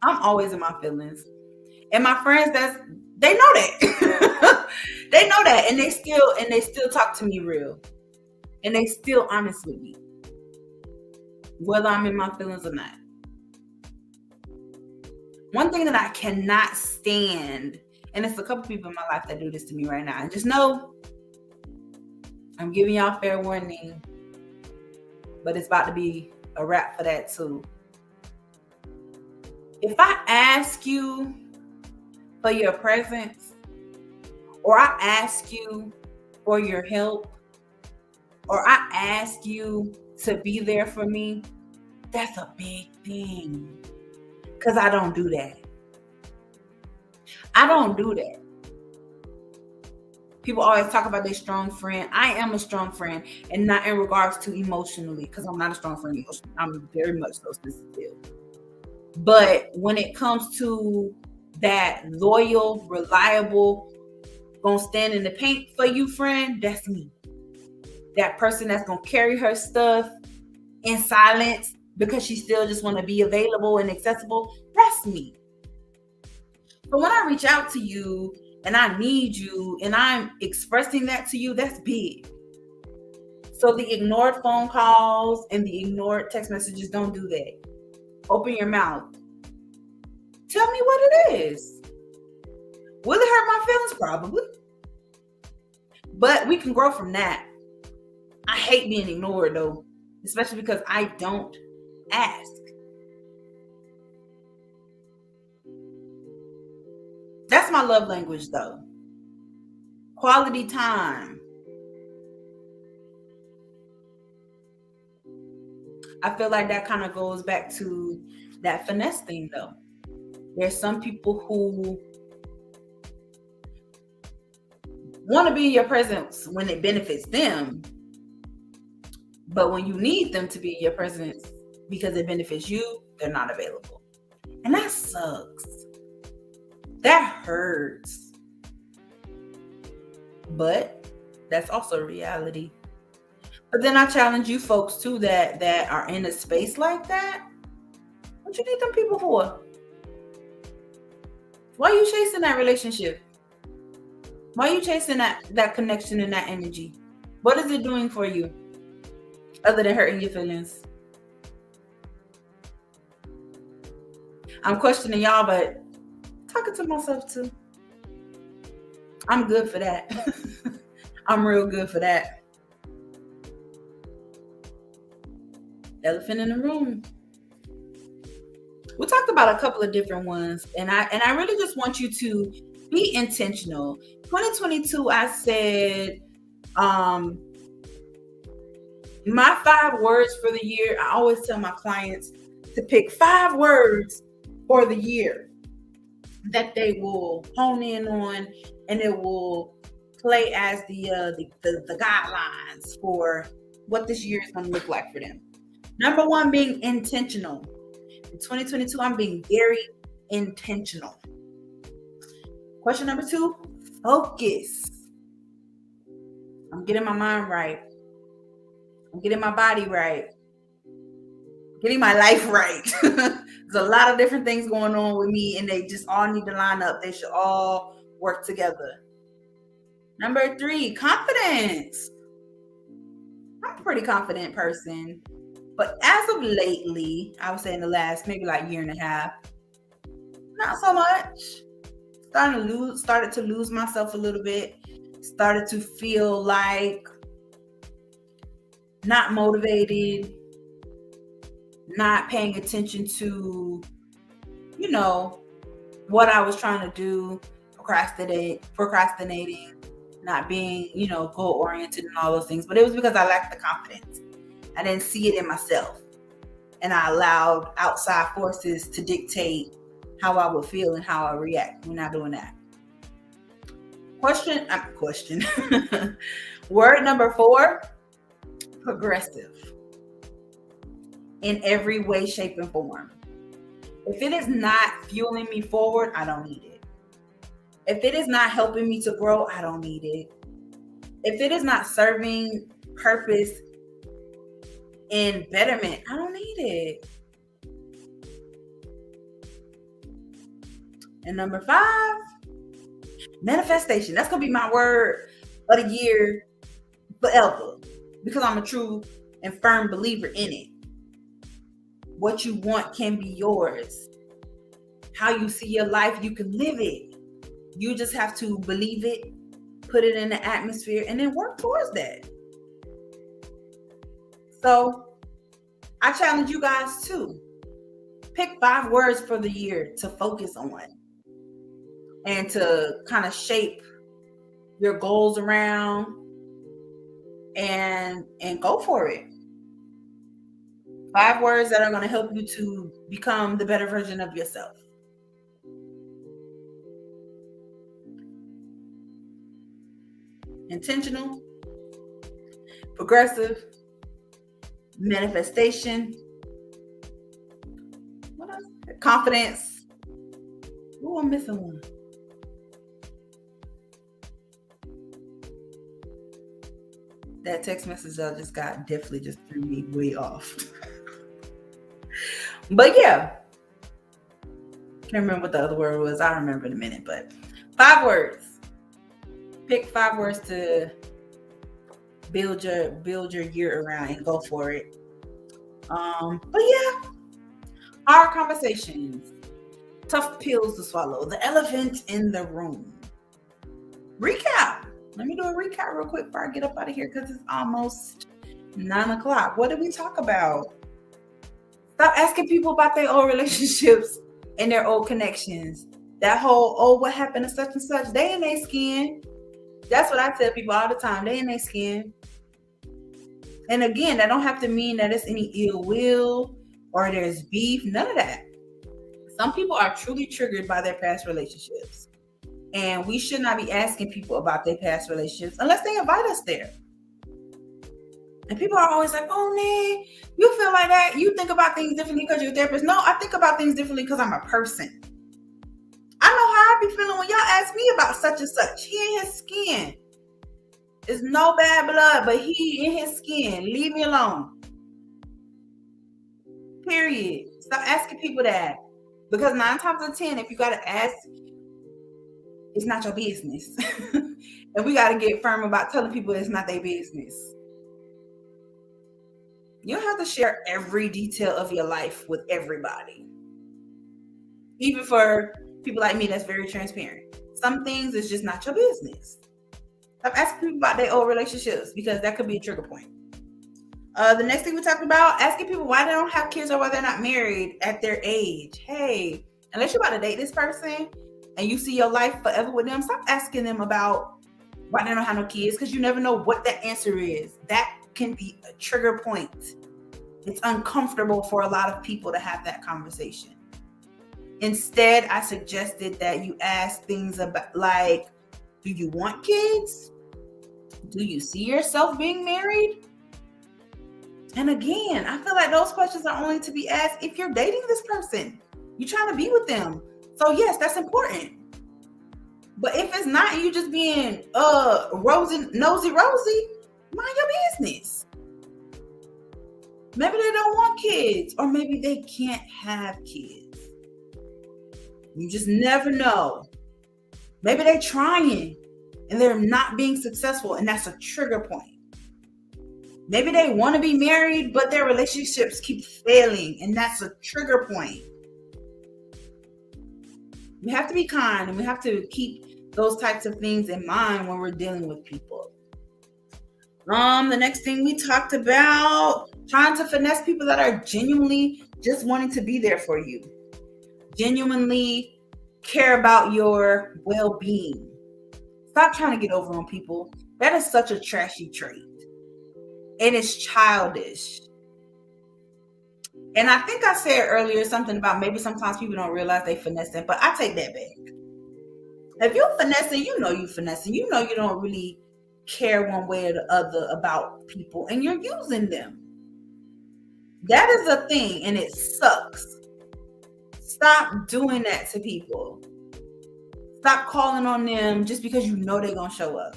I'm always in my feelings. And my friends, they know that. They know that. And they still talk to me real. And they still honest with me. Whether I'm in my feelings or not. One thing that I cannot stand, and it's a couple people in my life that do this to me right now. And just know, I'm giving y'all fair warning, but it's about to be a wrap for that too. If I ask you for your presence, or I ask you for your help, or I ask you to be there for me, that's a big thing. Because I don't do that. I don't do that. People always talk about their strong friend. I am a strong friend, and not in regards to emotionally, because I'm not a strong friend emotionally. I'm very much so sensitive. But when it comes to that loyal, reliable, gonna stand in the paint for you friend, that's me. That person that's gonna carry her stuff in silence because she still just want to be available and accessible, that's me. But when I reach out to you and I need you and I'm expressing that to you, that's big. So the ignored phone calls and the ignored text messages, don't do that. Open your mouth. Tell me what it is. Will it hurt my feelings? Probably. But we can grow from that. I hate being ignored though, especially because I don't ask. That's my love language though. Quality time. I feel like that kind of goes back to that finesse thing though. There's some people who want to be in your presence when it benefits them, but when you need them to be in your presence because it benefits you, they're not available. And that sucks. That hurts. But that's also reality. But then I challenge you folks too that are in a space like that. What you need them people for? Why are you chasing that relationship? Why are you chasing that connection and that energy? What is it doing for you other than hurting your feelings? I'm questioning y'all, but talking to myself too. I'm good for that. I'm real good for that. Elephant in the room. We talked about a couple of different ones, and I really just want you to be intentional. 2022, I said, my 5 words for the year. I always tell my clients to pick 5 words for the year that they will hone in on, and it will play as the guidelines for what this year is going to look like for them. Number 1 being intentional. In 2022, I'm being very intentional. Question number 2, focus. I'm getting my mind right. I'm getting my body right. Getting my life right. There's a lot of different things going on with me, and they just all need to line up. They should all work together. Number 3, confidence. I'm a pretty confident person, but as of lately, I would say in the last maybe like year and a half, not so much. Started to lose myself a little bit. Started to feel like not motivated, not paying attention to, what I was trying to do, procrastinating, not being, goal oriented and all those things. But it was because I lacked the confidence. I didn't see it in myself. And I allowed outside forces to dictate how I would feel and how I react. We're not doing that. Question. Word number 4, progressive. In every way, shape, and form. If it is not fueling me forward, I don't need it. If it is not helping me to grow, I don't need it. If it is not serving purpose and betterment, I don't need it. And number 5, manifestation. That's going to be my word of the year forever, because I'm a true and firm believer in it. What you want can be yours. How you see your life, you can live it. You just have to believe it, put it in the atmosphere, and then work towards that. So I challenge you guys too. Pick 5 words for the year to focus on and to kind of shape your goals around and go for it. 5 words that are going to help you to become the better version of yourself. intentional, progressive, manifestation, what else? Confidence. Oh, I'm missing one. That text message I just got definitely just threw me way off. But yeah, can't remember what the other word was. I'll remember in a minute. But 5 words. Pick 5 words to build your year around and go for it. But yeah, our conversations, tough pills to swallow, the elephant in the room. Recap. Let me do a recap real quick before I get up out of here because it's almost 9 o'clock. What did we talk about? Stop asking people about their old relationships and their old connections. That whole, oh, what happened to such and such? They in their skin. That's what I tell people all the time. They in their skin. And again, that don't have to mean that it's any ill will or there's beef. None of that. Some people are truly triggered by their past relationships. And we should not be asking people about their past relationships unless they invite us there. And people are always like, oh, man, you feel like that? You think about things differently because you're a therapist? No, I think about things differently because I'm a person. I know how I be feeling when y'all ask me about such and such. He in his skin. It's no bad blood, but he in his skin. Leave me alone. Period. Stop asking people that. Because 9 times out of 10, if you got to ask, it's not your business. And we got to get firm about telling people it's not their business. You don't have to share every detail of your life with everybody. Even for people like me that's very transparent. Some things is just not your business. Stop asking people about their old relationships because that could be a trigger point. The next thing we talked about, asking people why they don't have kids or why they're not married at their age. Hey, unless you're about to date this person and you see your life forever with them, stop asking them about why they don't have no kids because you never know what that answer is. That can be a trigger point. It's uncomfortable for a lot of people to have that conversation. Instead, I suggested that you ask things about like, do you want kids? Do you see yourself being married? And again, I feel like those questions are only to be asked if you're dating this person. You're trying to be with them. So yes, that's important. But if it's not, and you just being nosy, mind your business. Maybe they don't want kids, or maybe they can't have kids. You just never know. Maybe they're trying and they're not being successful, and that's a trigger point. Maybe they want to be married, but their relationships keep failing, and that's a trigger point. We have to be kind, and we have to keep those types of things in mind when we're dealing with people. The next thing we talked about, trying to finesse people that are genuinely just wanting to be there for you. Genuinely care about your well-being. Stop trying to get over on people. That is such a trashy trait. And it's childish. And I think I said earlier something about maybe sometimes people don't realize they finessing, but I take that back. If you're finessing, you know you finessing. You know you don't really care one way or the other about people, and you're using them. That is a thing, and it sucks. Stop doing that to people. Stop calling on them just because you know they're going to show up.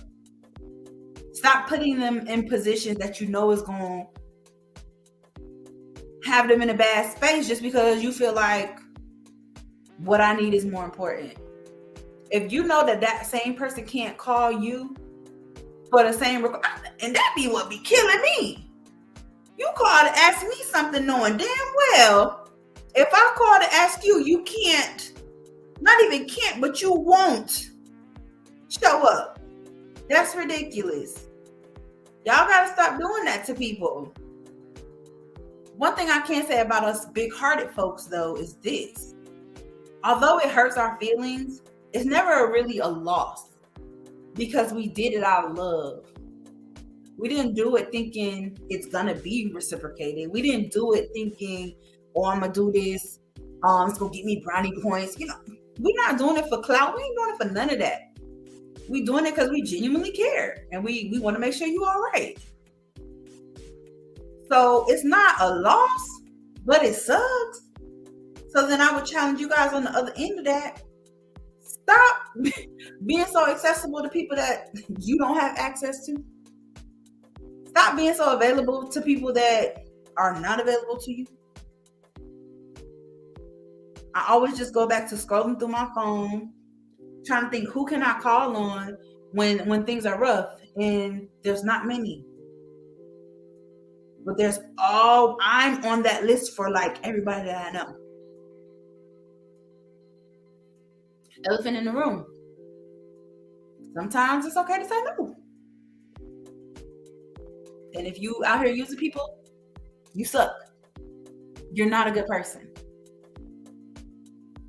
Stop putting them in positions that you know is going to have them in a bad space just because you feel like what I need is more important. If you know that same person can't call you for the same and that be what be killing me. You call to ask me something knowing damn well if I call to ask you, you can't, not even can't, but you won't show up. That's ridiculous. Y'all gotta stop doing that to people. One thing I can say about us big-hearted folks, though, is this. Although it hurts our feelings, it's never really a loss because we did it out of love. We didn't do it thinking it's gonna be reciprocated. We didn't do it thinking, oh, I'm gonna do this. It's gonna get me brownie points. You know, we're not doing it for clout. We ain't doing it for none of that. We doing it because we genuinely care and we want to make sure you all right. So it's not a loss, but it sucks. So then I would challenge you guys on the other end of that. Stop being so accessible to people that you don't have access to. Stop being so available to people that are not available to you. I always just go back to scrolling through my phone, trying to think who can I call on when things are rough, and there's not many. But I'm on that list for like everybody that I know. Elephant in the room. Sometimes it's okay to say no. And if you out here using people, you suck. You're not a good person.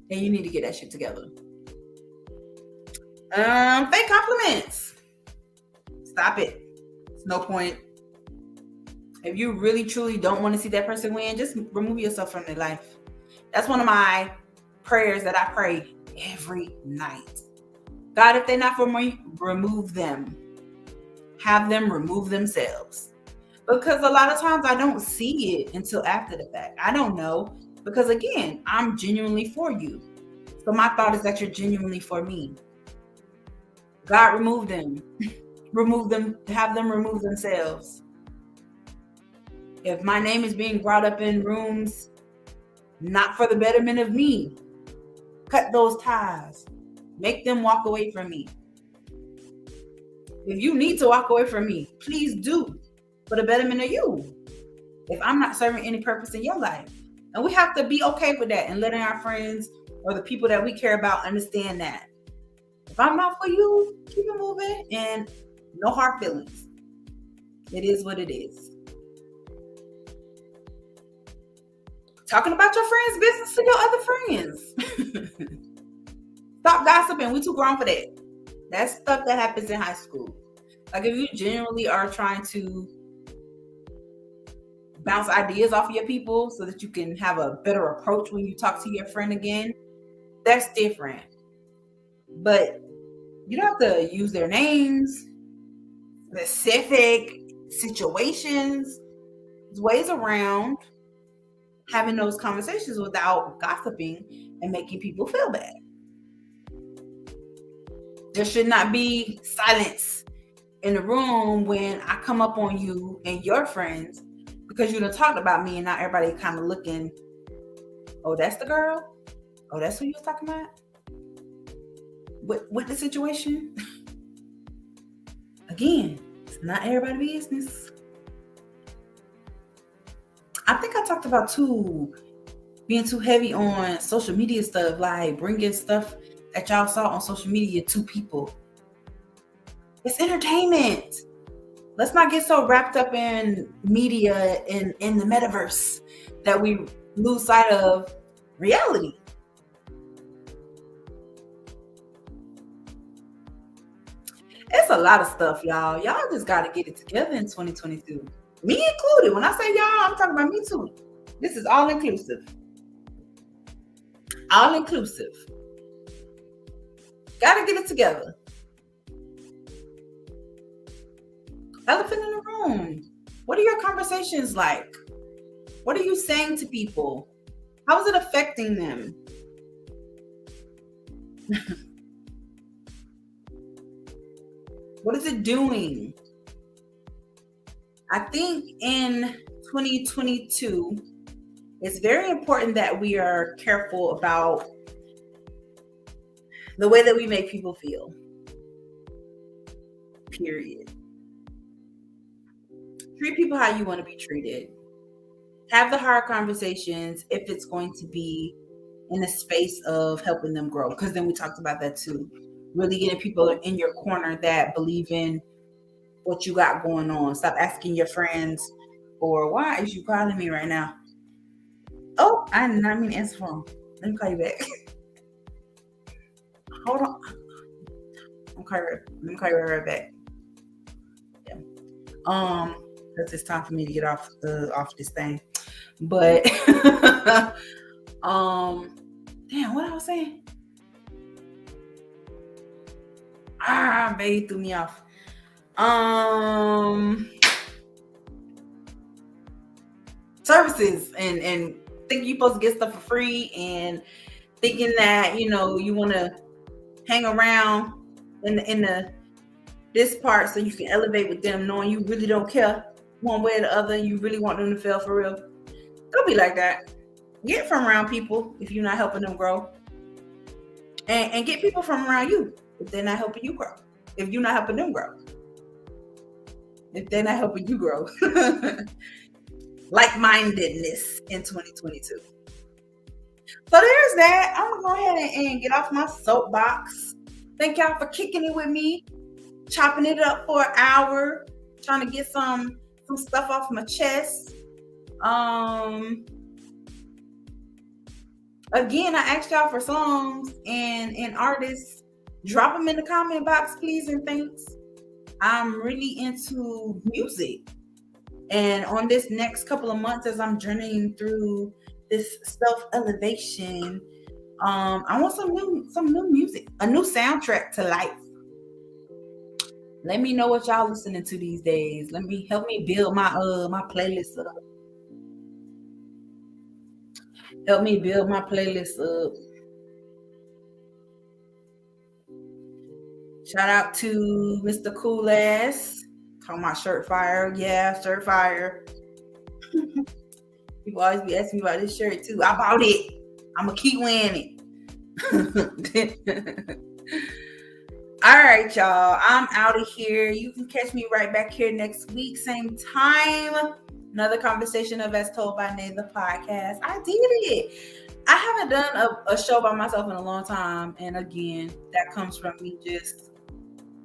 And you need to get that shit together. Fake compliments. Stop it. It's no point. If you really truly don't want to see that person win, just remove yourself from their life. That's one of my prayers that I pray every night. God, if they're not for me, remove them. Have them remove themselves. Because a lot of times I don't see it until after the fact. I don't know. Because again, I'm genuinely for you. So my thought is that you're genuinely for me. God, remove them. Remove them. Have them remove themselves. If my name is being brought up in rooms not for the betterment of me, cut those ties. Make them walk away from me. If you need to walk away from me, please do, for the betterment of you. If I'm not serving any purpose in your life. And we have to be okay with that and letting our friends or the people that we care about understand that. If I'm not for you, keep it moving and no hard feelings. It is what it is. Talking about your friends' business to your other friends. Stop gossiping. We too grown for that. That's stuff that happens in high school. Like if you genuinely are trying to bounce ideas off of your people so that you can have a better approach when you talk to your friend again, that's different. But you don't have to use their names, specific situations. There's ways around having those conversations without gossiping and making people feel bad. There should not be silence in the room when I come up on you and your friends because you done talked about me and now everybody kind of looking, oh, that's the girl? Oh, that's who you was talking about? With the situation? Again, it's not everybody's business. I think I talked about being too heavy on social media stuff, like bringing stuff that y'all saw on social media to people. It's entertainment. Let's not get so wrapped up in media in the metaverse that we lose sight of reality. It's a lot of stuff, y'all. Y'all just got to get it together in 2022. Me included. When I say y'all, I'm talking about me too. This is all inclusive. All inclusive. Gotta get it together. Elephant in the room. What are your conversations like? What are you saying to people? How is it affecting them? What is it doing? I think in 2022, it's very important that we are careful about the way that we make people feel. Period. Treat people how you want to be treated. Have the hard conversations if it's going to be in a space of helping them grow. Because then we talked about that too. Really getting people in your corner that believe in what you got going on. Stop asking your friends, or why is you calling me right now? Oh, I did not mean to answer phone. Let me call you back. Hold on. Let me call you right back. Yeah. Because it's time for me to get off this thing. But damn, what I was saying? Baby threw me off. Services and thinking you're supposed to get stuff for free and thinking that, you know, you want to hang around in the this part so you can elevate with them, knowing you really don't care one way or the other. You really want them to fail for real. Don't be like that. Get from around people if you're not helping them grow. And get people from around you if they're not helping you grow. If you're not helping them grow. If they're not helping you grow. Like-mindedness in 2022. So there's that. I'm gonna go ahead and get off my soapbox. Thank y'all for kicking it with me, chopping it up for an hour, trying to get some stuff off my chest. Again, I asked y'all for songs and artists. Drop them in the comment box, please and thanks. I'm really into music. And on this next couple of months, as I'm journeying through this self-elevation, I want some new music, a new soundtrack to life. Let me know what y'all listening to these days. Help me build my my playlist up. Help me build my playlist up. Shout out to Mr. Cool Ass. Talking about shirt fire. Yeah, shirt fire. People always be asking me about this shirt too. I bought it. I'm going to keep wearing it. All right, y'all. I'm out of here. You can catch me right back here next week. Same time. Another conversation of As Told by Nay, the podcast. I did it. I haven't done a show by myself in a long time. And again, that comes from me just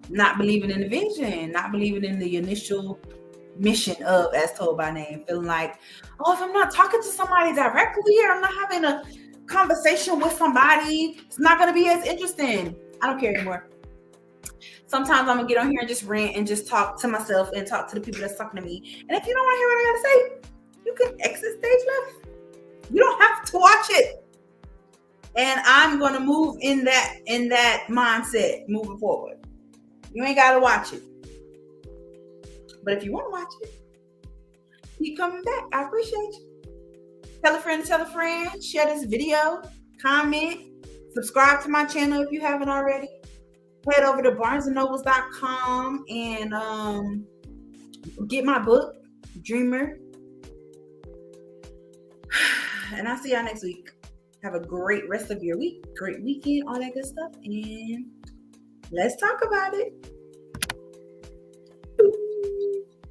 not believing in the vision, not believing in the initial mission of As Told by Nay, feeling like, oh, if I'm not talking to somebody directly or I'm not having a conversation with somebody, it's not going to be as interesting. I don't care anymore. Sometimes I'm going to get on here and just rant and just talk to myself and talk to the people that's talking to me. And if you don't want to hear what I got to say, you can exit stage left. You don't have to watch it. And I'm going to move in that mindset moving forward. You ain't got to watch it. But if you want to watch it, keep coming back. I appreciate you. Tell a friend, share this video, comment, subscribe to my channel if you haven't already. Head over to barnesandnobles.com and get my book, Dreamer. And I'll see y'all next week. Have a great rest of your week, great weekend, all that good stuff. And let's talk about it.